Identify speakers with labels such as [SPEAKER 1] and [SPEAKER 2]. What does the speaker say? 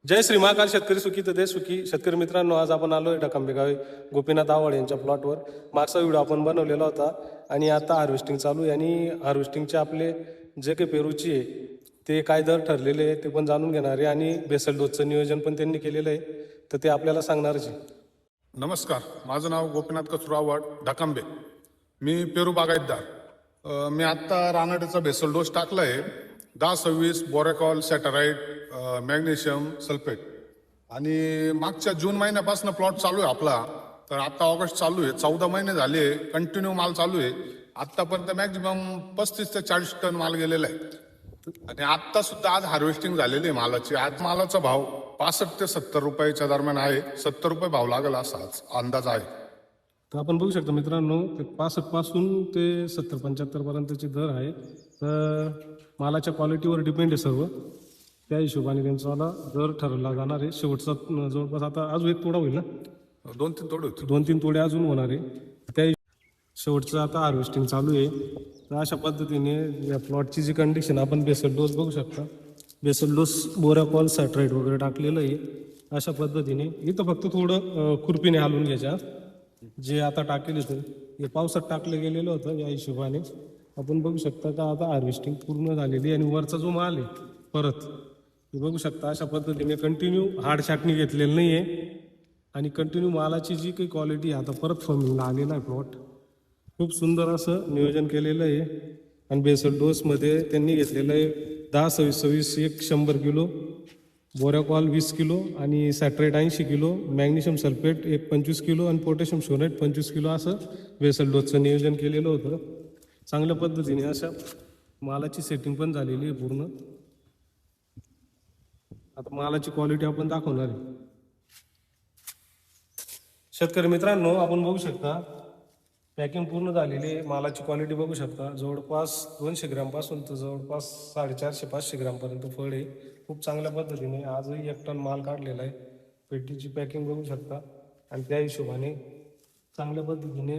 [SPEAKER 1] जय श्री महाकाल. शेतकरी सुखी तर देश सुखी. शेतकरी मित्रांनो, आज आपण आलोय डकांबे गावी गोपीनाथ आव्हाड यांच्या प्लॉटवर. मागचा व्हिडिओ आपण बनवलेला होता आणि आता हार्वेस्टिंग चालू आहे आणि हार्वेस्टिंगचे आपले जे काही पेरूची आहे ते काय दर ठरलेले आहे ते पण जाणून घेणार आहे आणि बेसल डोसचं नियोजन पण त्यांनी केलेलं आहे, तर ते आपल्याला सांगणारच आहे.
[SPEAKER 2] नमस्कार, माझं नाव गोपीनाथ कचरू आव्हाड ढकांबे. मी पेरू बागायतदार. मी आत्ता रानाड्याचा बेसल डोस टाकला आहे 10-26 बोरॅकॉल, सॅटेराईट, मॅग्नेशियम सल्फेट. आणि मागच्या जून महिन्यापासून प्लॉट चालू आहे आपला. तर आत्ता ऑगस्ट चालू आहे, 14 महिने झाले कंटिन्यू माल चालू आहे. आत्तापर्यंत मॅक्झिमम 35 ते 40 टन माल गेलेला आहे. आणि आत्ता सुद्धा आज हार्वेस्टिंग झालेली आहे मालाची. आज मालाचा भाव 65 ते 70 रुपयाच्या दरम्यान आहे. 70 रुपये भाव लागेल असा आज अंदाज आहे.
[SPEAKER 1] तर आपण बघू शकतो मित्रांनो, ते 65 पासून ते 70-75 पर्यंतचे दर आहे. तर मालाच्या क्वालिटीवर डिपेंड आहे सर्व. त्या हिशोबाने त्यांचा दर ठरवला जाणार आहे. शेवटचा जवळपास आता अजून एक तोडा होईल ना,
[SPEAKER 2] 2-3 तोडे होते.
[SPEAKER 1] 2-3 तोडे अजून होणार आहे. त्या शेवटचं आता हार्वेस्टिंग चालू आहे. तर अशा पद्धतीने या प्लॉटची जी कंडिशन, आपण बेसल डोस बघू शकता. बेसल डोस बोरॅकॉल, सॅटेराईट वगैरे टाकलेलं आहे. अशा पद्धतीने इथं फक्त थोडं खुरपीने हलवून घ्यायच्या. जे आता टाकलेलं होतं हे पावसात टाकलं गेलेलं होतं. या हिशोबाने आपण बघू शकता का आता हार्वेस्टिंग पूर्ण झालेली आणि वरचा जो माल आहे परत हे बघू शकता. अशा पद्धतीने कंटिन्यू हार्ड छाटणी घेतलेली नाही आहे आणि कंटिन्यू मालाची जी काही क्वालिटी आता परत फॉर्मिंगला आलेला आहे प्लॉट. खूप सुंदर असं नियोजन केलेलं आहे. आणि बेसल डोसमध्ये त्यांनी घेतलेलं आहे 10-26-26 एक 100 किलो, बोरॅकॉल 20 किलो आणि सॅटरेट 80 किलो, मॅग्नेशियम सल्फेट एक 25 किलो आणि पोटॅशियम सोनेट 25 किलो असं बेसल डोसचं नियोजन केलेलं होतं. चांगल्या पद्धतीने अशा मालाची सेटिंग पण झालेली आहे पूर्ण. आता मालाची क्वालिटी आपण दाखवणार आहे. शेतकरी मित्रांनो, आपण बघू शकता पॅकिंग पूर्ण झालेली आहे. मालाची क्वालिटी बघू शकता. जवळपास 200 ग्रॅमपासून तर जवळपास 450-500 ग्रॅमपर्यंत फळ आहे. खूप चांगल्या पद्धतीने आजही 1 टन माल काढलेला आहे. पेटीची पॅकिंग बघू शकता आणि त्या हिशोबाने चांगल्या पद्धतीने